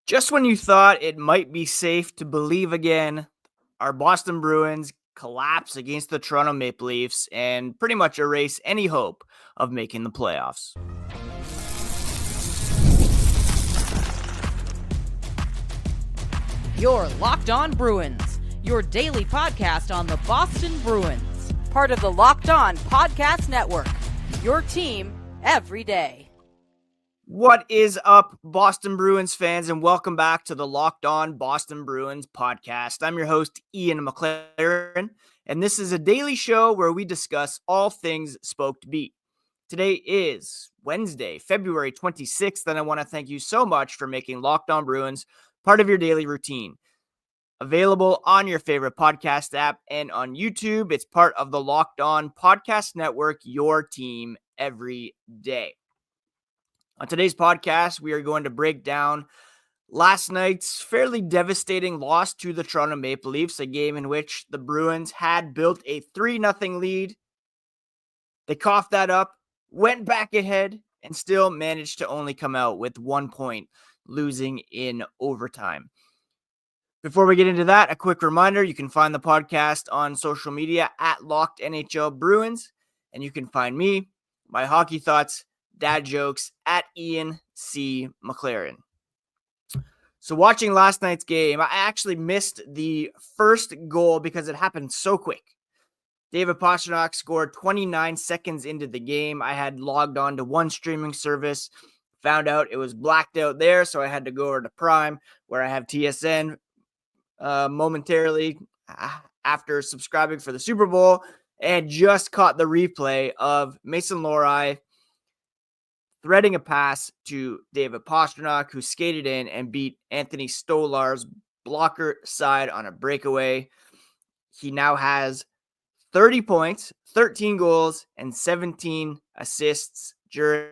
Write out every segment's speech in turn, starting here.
Just when you thought it might be safe to believe again, our Boston Bruins collapse against the Toronto Maple Leafs and pretty much erase any hope of making the playoffs. You're Locked On Bruins, your daily podcast on the Boston Bruins, part of the Locked On Podcast Network, your team every day. What is up, Boston Bruins fans, and welcome back to the Locked On Boston Bruins podcast. I'm your host, Ian McLaren, and this is a daily show where we discuss all things Spoked Beat. Today is Wednesday, February 26th, and I want to thank you so much for making Locked On Bruins part of your daily routine. Available on your favorite podcast app and on YouTube. It's part of the Locked On Podcast Network, your team every day. On today's podcast, we are going to break down last night's fairly devastating loss to the Toronto Maple Leafs, a game in which the Bruins had built a 3-0 lead. They coughed that up, went back ahead, and still managed to only come out with 1 point, losing in overtime. Before we get into that, a quick reminder, you can find the podcast on social media at Locked NHL Bruins, and you can find me, my hockey thoughts, dad jokes at Ian C. McLaren. So watching last night's game, I actually missed the first goal because it happened so quick. David Pastrnak scored 29 seconds into the game. I had logged on to one streaming service, found out it was blacked out there, so I had to go over to Prime, where I have TSN momentarily after subscribing for the Super Bowl, and just caught the replay of Mason Lohrei threading a pass to David Pastrnak, who skated in and beat Anthony Stolar's blocker side on a breakaway. He now has 30 points, 13 goals, and 17 assists during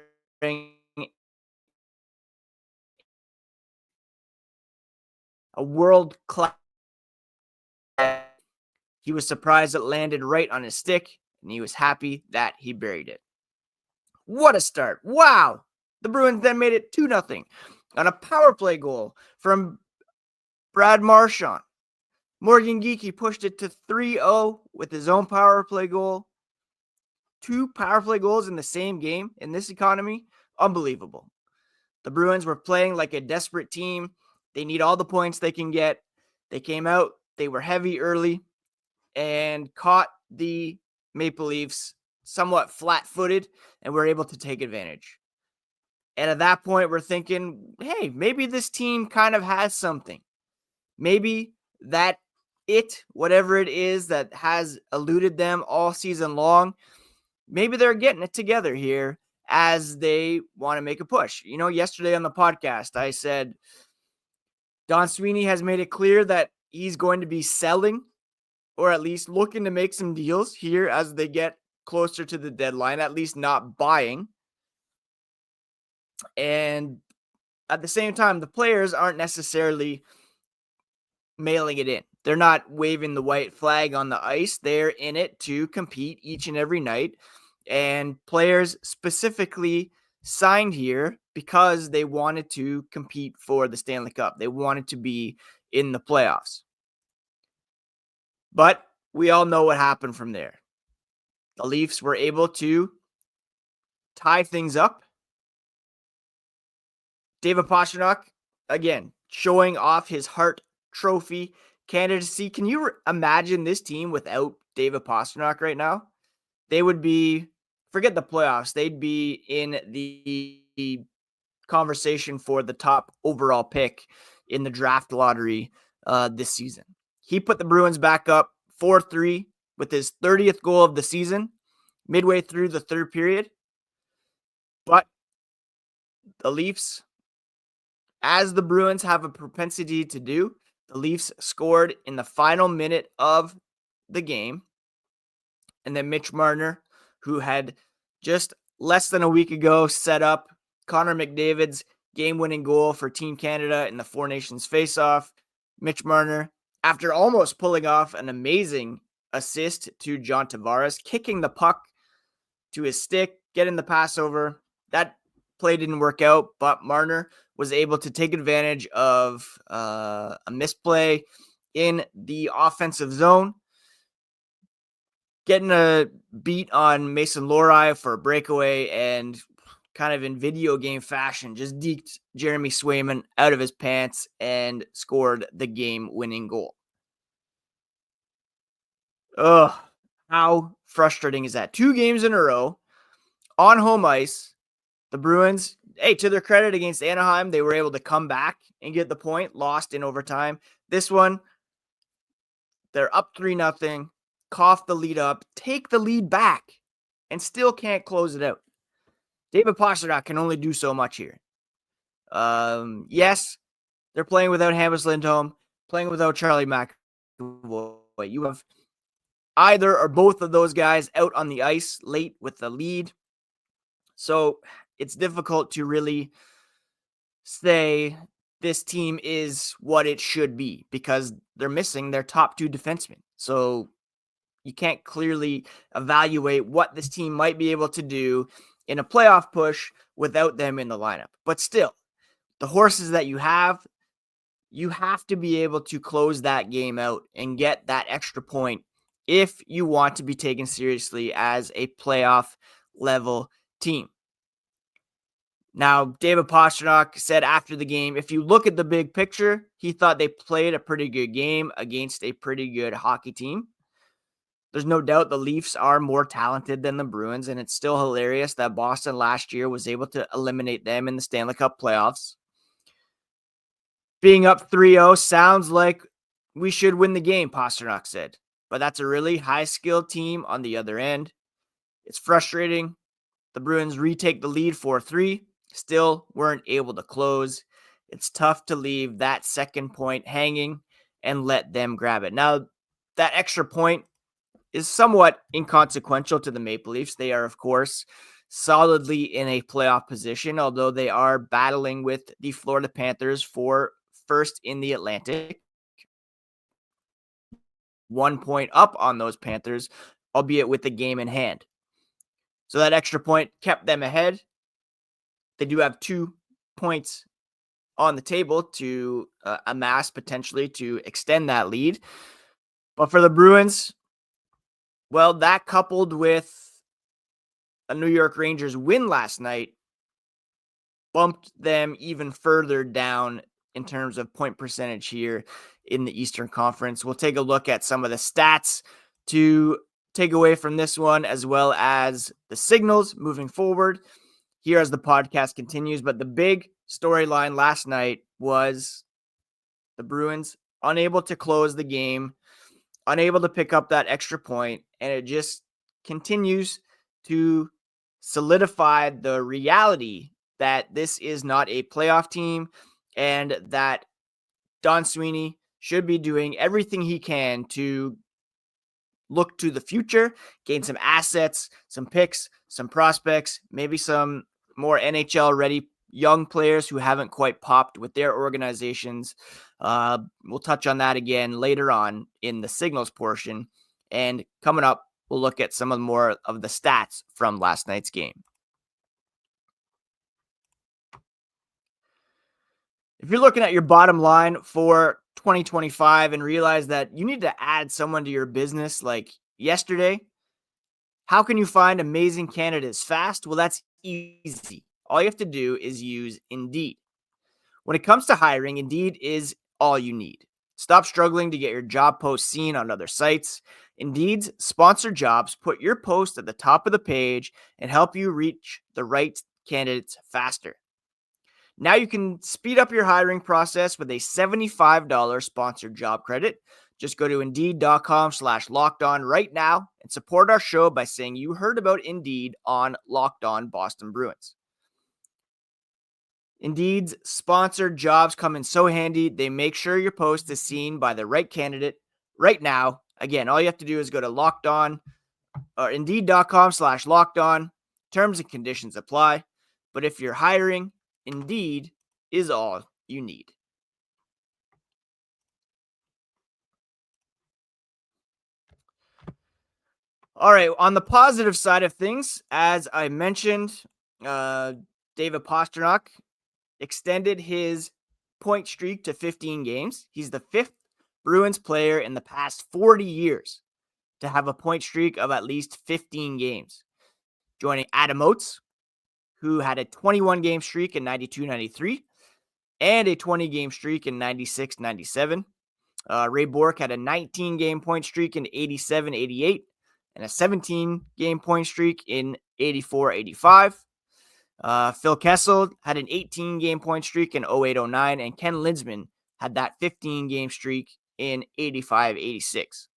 a world-class. He was surprised it landed right on his stick, and he was happy that he buried it. What a start. Wow. The Bruins then made it 2-0 on a power play goal from Brad Marchand. Morgan Geekie pushed it to 3-0 with his own power play goal. 2 power play goals in the same game in this economy. Unbelievable. The Bruins were playing like a desperate team. They need all the points they can get. They came out. They were heavy early and caught the Maple Leafs somewhat flat-footed, and we're able to take advantage. And at that point, we're thinking, hey, maybe this team kind of has something. Maybe that whatever it is that has eluded them all season long, maybe they're getting it together here as they want to make a push. You know, yesterday on the podcast, I said Don Sweeney has made it clear that he's going to be selling or at least looking to make some deals here as they get closer to the deadline, at least not buying. And at the same time, the players aren't necessarily mailing it in. They're not waving the white flag on the ice. They're in it to compete each and every night. And players specifically signed here because they wanted to compete for the Stanley Cup. They wanted to be in the playoffs. But we all know what happened from there. The Leafs were able to tie things up. David Pastrnak, again, showing off his Hart Trophy candidacy. Can you imagine this team without David Pastrnak right now? They would be, forget the playoffs, they'd be in the conversation for the top overall pick in the draft lottery this season. He put the Bruins back up 4-3 with his 30th goal of the season, midway through the third period. But the Leafs, as the Bruins have a propensity to do, the Leafs scored in the final minute of the game. And then Mitch Marner, who had just less than a week ago set up Connor McDavid's game-winning goal for Team Canada in the Four Nations faceoff. Mitch Marner, after almost pulling off an amazing assist to John Tavares, kicking the puck to his stick, getting the pass over. That play didn't work out, but Marner was able to take advantage of a misplay in the offensive zone, getting a beat on Mason Lohrei for a breakaway, and kind of in video game fashion, just deked Jeremy Swayman out of his pants and scored the game-winning goal. Ugh, how frustrating is that? 2 games in a row on home ice. The Bruins, hey, to their credit against Anaheim, they were able to come back and get the point, lost in overtime. This one, they're up 3-0, cough the lead up, take the lead back, and still can't close it out. David Pastrnak can only do so much here. Yes, they're playing without Hampus Lindholm, playing without Charlie McAvoy. You have either or both of those guys out on the ice late with the lead. So it's difficult to really say this team is what it should be because they're missing their top 2 defensemen. So you can't clearly evaluate what this team might be able to do in a playoff push without them in the lineup. But still, the horses that you have to be able to close that game out and get that extra point if you want to be taken seriously as a playoff level team. Now, David Pastrnak said after the game, if you look at the big picture, he thought they played a pretty good game against a pretty good hockey team. There's no doubt the Leafs are more talented than the Bruins, and it's still hilarious that Boston last year was able to eliminate them in the Stanley Cup playoffs. Being up 3-0 sounds like we should win the game, Pastrnak said. But that's a really high-skilled team on the other end. It's frustrating. The Bruins retake the lead 4-3. Still weren't able to close. It's tough to leave that second point hanging and let them grab it. Now, that extra point is somewhat inconsequential to the Maple Leafs. They are, of course, solidly in a playoff position, although they are battling with the Florida Panthers for first in the Atlantic. 1 point up on those Panthers, albeit with the game in hand. So that extra point kept them ahead. They do have 2 points on the table to amass potentially to extend that lead. But for the Bruins, well, that coupled with a New York Rangers win last night bumped them even further down in terms of point percentage here in the Eastern Conference. We'll take a look at some of the stats to take away from this one, as well as the signals moving forward here as the podcast continues. But the big storyline last night was the Bruins unable to close the game, unable to pick up that extra point, and it just continues to solidify the reality that this is not a playoff team and that Don Sweeney should be doing everything he can to look to the future, gain some assets, some picks, some prospects, maybe some more NHL ready young players who haven't quite popped with their organizations. We'll touch on that again later on in the signals portion. And coming up, we'll look at some of more of the stats from last night's game. If you're looking at your bottom line for 2025 and realize that you need to add someone to your business like yesterday, how can you find amazing candidates fast? Well, that's easy. All you have to do is use Indeed. When it comes to hiring, Indeed is all you need. Stop struggling to get your job post seen on other sites. Indeed's sponsored jobs put your post at the top of the page and help you reach the right candidates faster. Now you can speed up your hiring process with a $75 sponsored job credit. Just go to Indeed.com/lockedon right now and support our show by saying you heard about Indeed on Locked On Boston Bruins. Indeed's sponsored jobs come in so handy. They make sure your post is seen by the right candidate right now. Again, all you have to do is go to Locked On or Indeed.com/lockedon. Terms and conditions apply. But if you're hiring, Indeed is all you need. All right, on the positive side of things, as I mentioned, David Pastrnak extended his point streak to 15 games. He's the fifth Bruins player in the past 40 years to have a point streak of at least 15 games, joining Adam Oates, who had a 21-game streak in 92-93 and a 20-game streak in 96-97. Ray Bourque had a 19-game point streak in 87-88 and a 17-game point streak in 84-85. Phil Kessel had an 18-game point streak in 08-09, and Ken Lindsman had that 15-game streak in 85-86.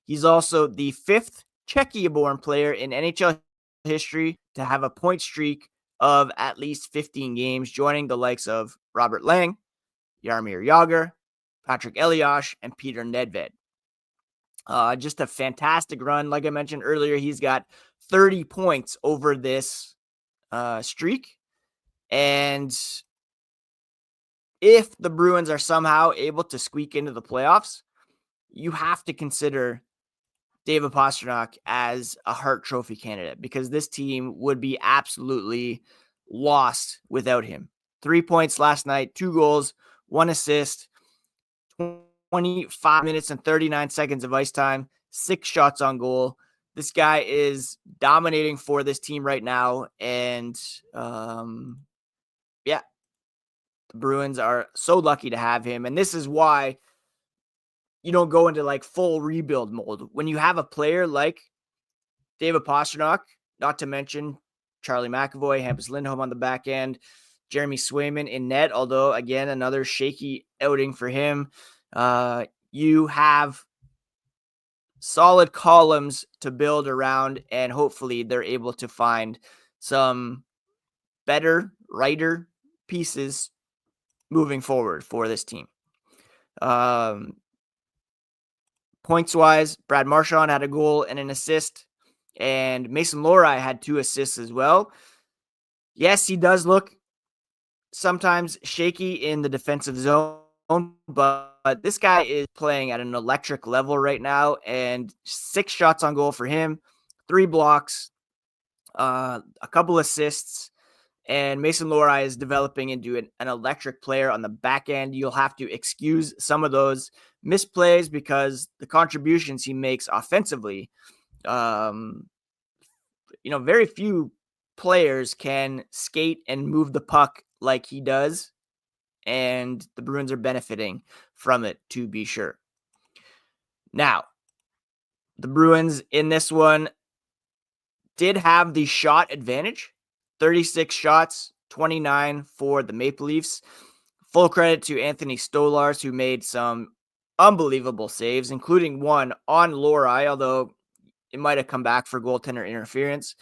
He's also the fifth Czechia-born player in NHL history to have a point streak of at least 15 games, joining the likes of Robert Lang, Jaromir Jagr, Patrick Elias, and Peter Nedved. Just a fantastic run. Like I mentioned earlier, he's got 30 points over this streak. And if the Bruins are somehow able to squeak into the playoffs, you have to consider David Pastrnak as a Hart Trophy candidate, because this team would be absolutely lost without him. 3 points last night, 2 goals, 1 assist, 25 minutes and 39 seconds of ice time, 6 shots on goal. This guy is dominating for this team right now. And the Bruins are so lucky to have him. And this is why you don't go into like full rebuild mode. When you have a player like David Pastrnak, not to mention Charlie McAvoy, Hampus Lindholm on the back end, Jeremy Swayman in net, although, again, another shaky outing for him. You have solid columns to build around, and hopefully they're able to find some better, righter pieces moving forward for this team. Points-wise, Brad Marchand had a goal and an assist, and Mason Lohrei had 2 assists as well. Yes, he does look sometimes shaky in the defensive zone, but this guy is playing at an electric level right now, and 6 shots on goal for him, 3 blocks, a couple assists, and Mason Lohrei is developing into an electric player on the back end. You'll have to excuse some of those misplays because the contributions he makes offensively, very few players can skate and move the puck like he does, and the Bruins are benefiting from it, to be sure. Now, the Bruins in this one did have the shot advantage, 36 shots, 29 for the Maple Leafs. Full credit to Anthony Stolarz, who made some unbelievable saves, including one on Lohrei, although it might have come back for goaltender interference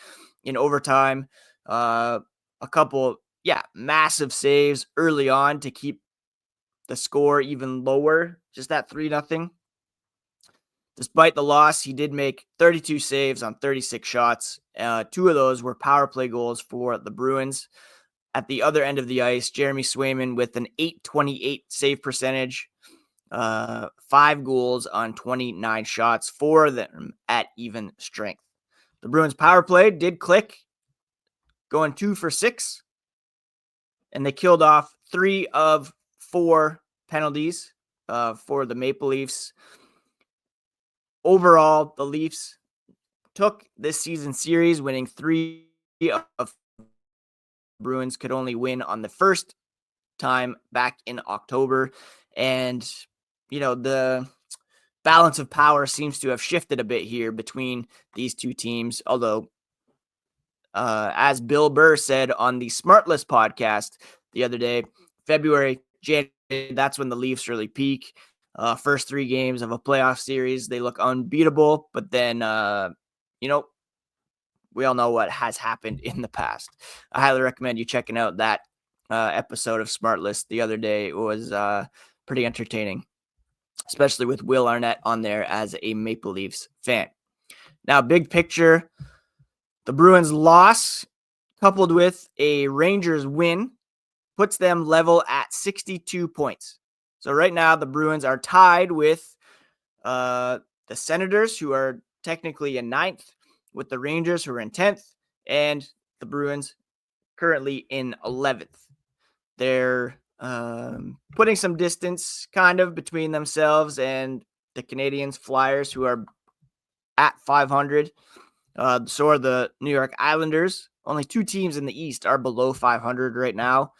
in overtime. A couple, massive saves early on to keep the score even lower, just at 3-0. Despite the loss, he did make 32 saves on 36 shots. 2 of those were power play goals for the Bruins. At the other end of the ice, Jeremy Swayman with an .828 save percentage, 5 goals on 29 shots, 4 of them at even strength. The Bruins power play did click, going 2 for 6, and they killed off 3 of 4 penalties for the Maple Leafs. Overall, the Leafs took this season series, winning 3 of Bruins could only win on the first time back in October. And, the balance of power seems to have shifted a bit here between these two teams. Although, as Bill Burr said on the Smartless podcast the other day, February, January, that's when the Leafs really peak. First 3 games of a playoff series, they look unbeatable, but then, we all know what has happened in the past. I highly recommend you checking out that episode of Smartless the other day. It was pretty entertaining, especially with Will Arnett on there as a Maple Leafs fan. Now, big picture, the Bruins loss coupled with a Rangers win puts them level at 62 points. So right now, the Bruins are tied with the Senators, who are technically in 9th, with the Rangers, who are in 10th, and the Bruins currently in 11th. They're putting some distance kind of between themselves and the Canadiens Flyers, who are at 500. So are the New York Islanders. Only two teams in the East are below 500 right now.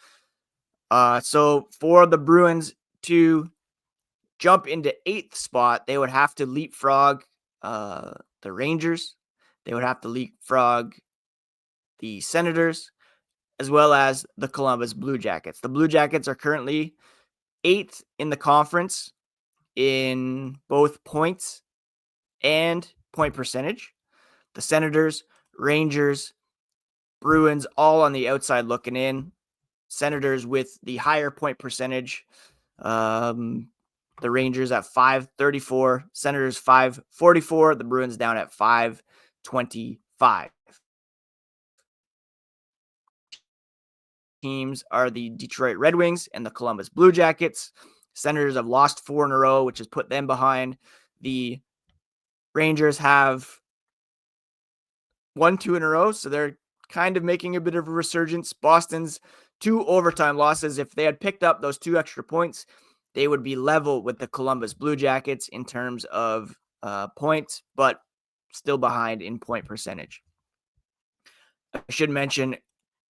So for the Bruins to jump into 8th spot, they would have to leapfrog the Rangers. They would have to leapfrog the Senators, as well as the Columbus Blue Jackets. The Blue Jackets are currently 8th in the conference in both points and point percentage. The Senators, Rangers, Bruins all on the outside looking in. Senators with the higher point percentage. The Rangers at 534, Senators 544, the Bruins down at 525. Teams are the Detroit Red Wings and the Columbus Blue Jackets. Senators have lost 4 in a row, which has put them behind. The Rangers have won 2 in a row, so they're kind of making a bit of a resurgence. Boston's 2 overtime losses. If they had picked up those 2 extra points, they would be level with the Columbus Blue Jackets in terms of points, but still behind in point percentage. I should mention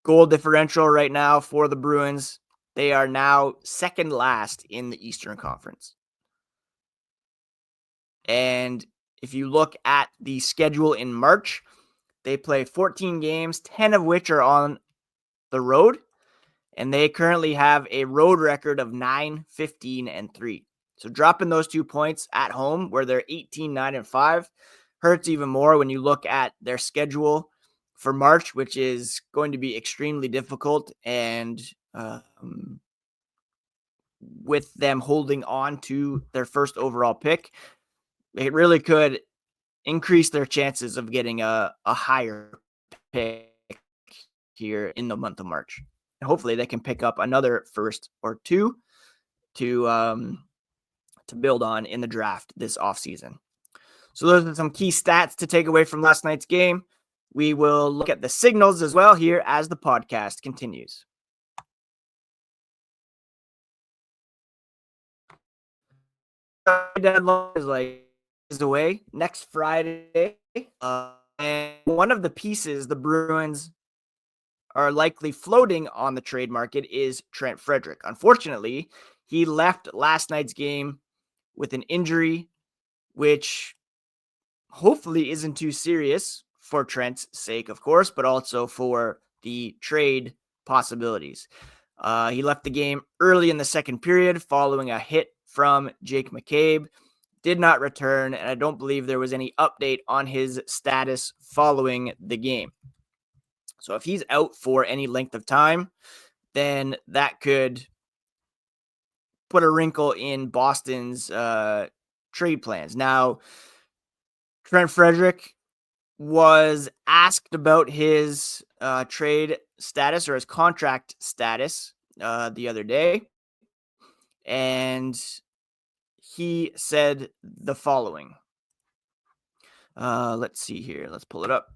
goal differential right now for the Bruins. They are now second last in the Eastern Conference. And if you look at the schedule in March, they play 14 games, 10 of which are on the road. And they currently have a road record of 9-15-3. So dropping those 2 points at home, where they're 18-9-5, hurts even more when you look at their schedule for March, which is going to be extremely difficult. And with them holding on to their first overall pick, it really could increase their chances of getting a higher pick here in the month of March. Hopefully they can pick up another first or two to build on in the draft this offseason. So those are some key stats to take away from last night's game. We will look at the signals as well here as the podcast continues. Deadline is away next Friday. And one of the pieces the Bruins are likely floating on the trade market is Trent Frederic. Unfortunately, he left last night's game with an injury, which hopefully isn't too serious for Trent's sake, of course, but also for the trade possibilities. He left the game early in the second period following a hit from Jake McCabe, did not return, and I don't believe there was any update on his status following the game. So if he's out for any length of time, then that could put a wrinkle in Boston's trade plans. Now, Trent Frederic was asked about his trade status or his contract status the other day, and he said the following. Let's see here. Let's pull it up.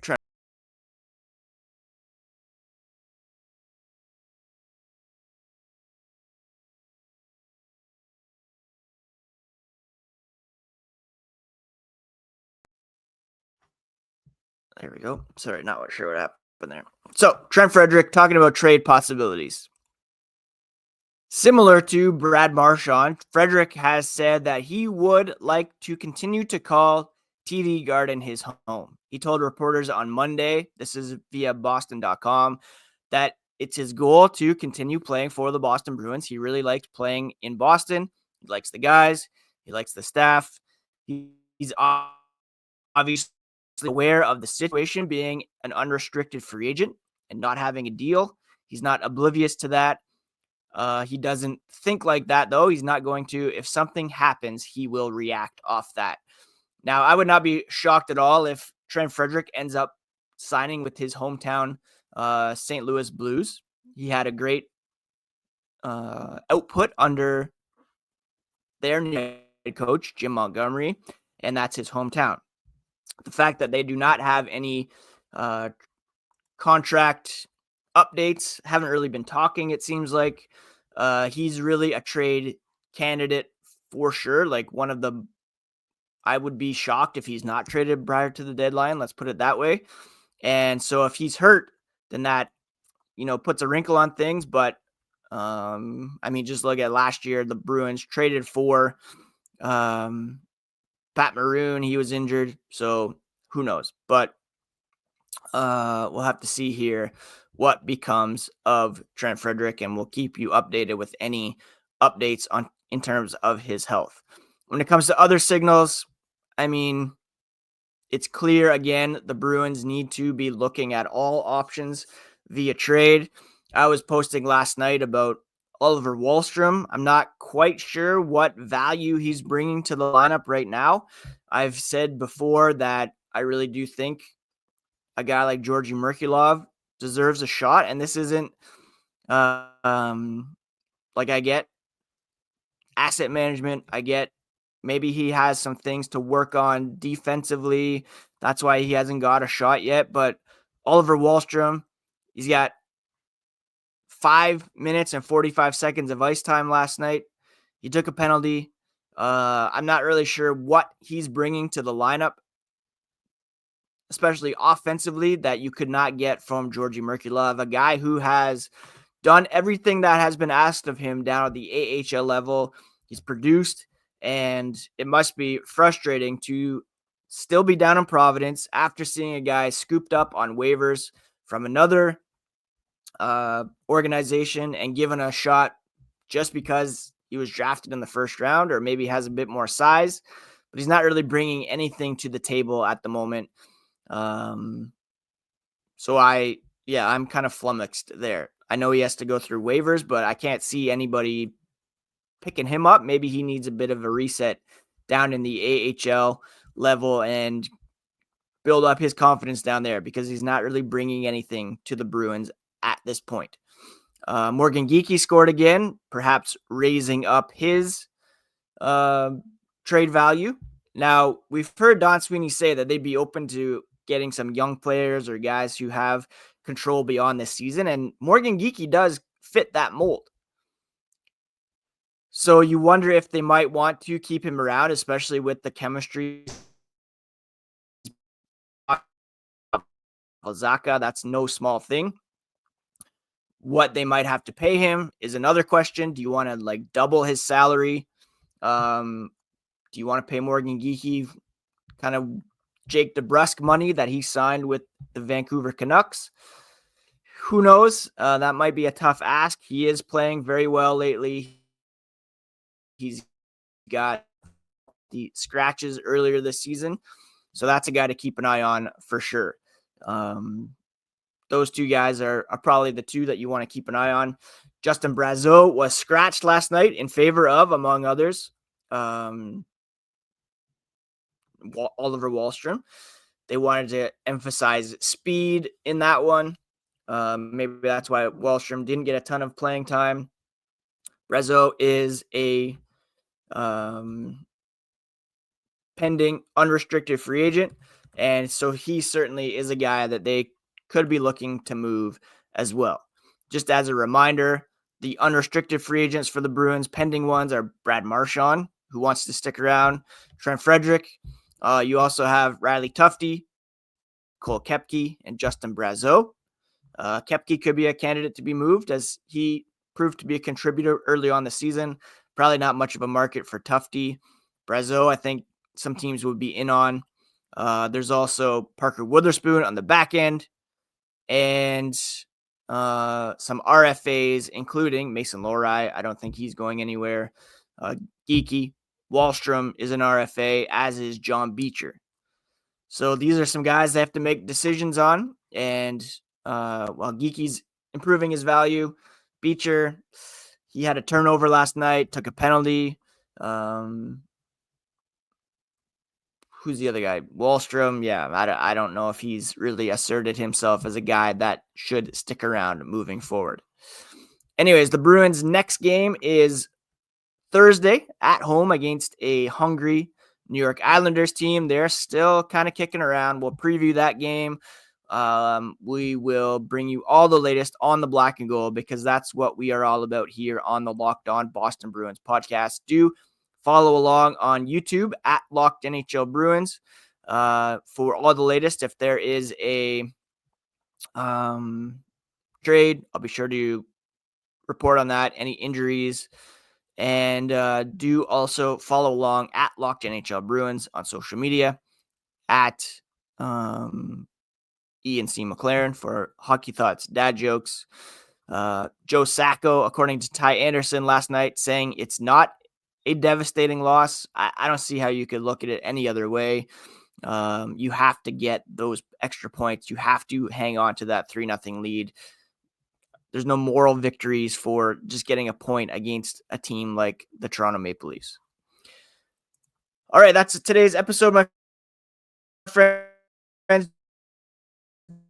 There we go. Sorry, not sure what happened there. So, Trent Frederic talking about trade possibilities. Similar to Brad Marchand, Frederic has said that he would like to continue to call TD Garden his home. He told reporters on Monday, this is via Boston.com, that it's his goal to continue playing for the Boston Bruins. He really liked playing in Boston. He likes the guys. He likes the staff. He's obviously aware of the situation, being an unrestricted free agent and not having a deal. He's not oblivious to that. He doesn't think like that, though. He's not going to. If something happens, he will react off that. Now, I would not be shocked at all if Trent Frederic ends up signing with his hometown St. Louis Blues. He had a great output under their head coach, Jim Montgomery, and that's his hometown. The fact that they do not have any contract updates. Haven't really been talking, it seems like. He's really a trade candidate for sure. Like one of the, I would be shocked if he's not traded prior to the deadline. Let's put it that way. And so if he's hurt, then that, puts a wrinkle on things. But just look at last year, the Bruins traded for Pat Maroon. He was injured, so who knows? But we'll have to see here what becomes of Trent Frederic, and we'll keep you updated with any updates on in terms of his health. When it comes to other signals, it's clear again the Bruins need to be looking at all options via trade. I was posting last night about Oliver Wahlstrom. I'm not quite sure what value he's bringing to the lineup right now. I've said before that I really do think a guy like Georgi Merkulov deserves a shot, and this isn't like, I get asset management. I get maybe he has some things to work on defensively. That's why he hasn't got a shot yet. But Oliver Wahlstrom, he's got 5 minutes and 45 seconds of ice time last night. He took a penalty. I'm not really sure what he's bringing to the lineup, especially offensively, that you could not get from Georgi Merkulov, a guy who has done everything that has been asked of him down at the AHL level. He's produced, and it must be frustrating to still be down in Providence after seeing a guy scooped up on waivers from another organization and given a shot just because he was drafted in the first round, or maybe has a bit more size, but he's not really bringing anything to the table at the moment. I'm kind of flummoxed there. I know he has to go through waivers, but I can't see anybody picking him up. Maybe he needs a bit of a reset down in the AHL level and build up his confidence down there, because he's not really bringing anything to the Bruins at this point. Morgan Geekie scored again, perhaps raising up his trade value. Now, we've heard Don Sweeney say that they'd be open to getting some young players or guys who have control beyond this season, and Morgan Geekie does fit that mold. So you wonder if they might want to keep him around, especially with the chemistry. Zaka, that's no small thing. What they might have to pay him is another question. Do you want to double his salary? Do you want to pay Morgan Geekie kind of Jake DeBrusk money that he signed with the Vancouver Canucks? Who knows? That might be a tough ask. He is playing very well lately. He's got the scratches earlier this season, so that's a guy to keep an eye on for sure. Those two guys are probably the two that you want to keep an eye on. Justin Brazeau was scratched last night in favor of, among others, Oliver Wahlstrom. They wanted to emphasize speed in that one. Maybe that's why Wahlstrom didn't get a ton of playing time. Brazeau is a pending unrestricted free agent, and so he certainly is a guy that they could be looking to move as well. Just as a reminder, the unrestricted free agents for the Bruins, pending ones, are Brad Marchand, who wants to stick around, Trent Frederic. You also have Riley Tufte, Cole Koepke, and Justin Brazeau. Koepke could be a candidate to be moved, as he proved to be a contributor early on the season. Probably not much of a market for Tufte. Brazeau, I think some teams would be in on. There's also Parker Witherspoon on the back end, and some RFAs, including Mason Lohrei. I don't think he's going anywhere. Geekie, Wahlstrom is an RFA, as is John Beecher. So these are some guys they have to make decisions on. And while Geekie's improving his value, Beecher, he had a turnover last night, took a penalty. Who's the other guy? Wahlstrom. Yeah, I don't know if he's really asserted himself as a guy that should stick around moving forward. Anyways, the Bruins' next game is Thursday at home against a hungry New York Islanders team. They're still kind of kicking around. We'll preview that game We will bring you all the latest on the black and gold because that's what we are all about here on the Locked On Boston Bruins podcast. Do follow along on YouTube at Locked NHL Bruins for all the latest. If there is a trade, I'll be sure to report on that. Any injuries. And do also follow along at Locked Nie Bruins on social media, at Ian C. McLaren for hockey thoughts, dad jokes. Joe Sacco, according to Ty Anderson last night, saying it's not a devastating loss. I don't see how you could look at it any other way. You have to get those extra points. You have to hang on to that 3-0 lead. There's no moral victories for just getting a point against a team like the Toronto Maple Leafs. All right, that's today's episode, my friends.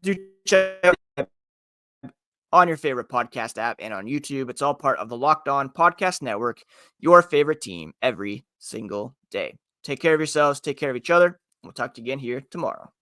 Do check out on your favorite podcast app and on YouTube. It's all part of the Locked On Podcast Network, your favorite team every single day. Take care of yourselves. Take care of each other. We'll talk to you again here tomorrow.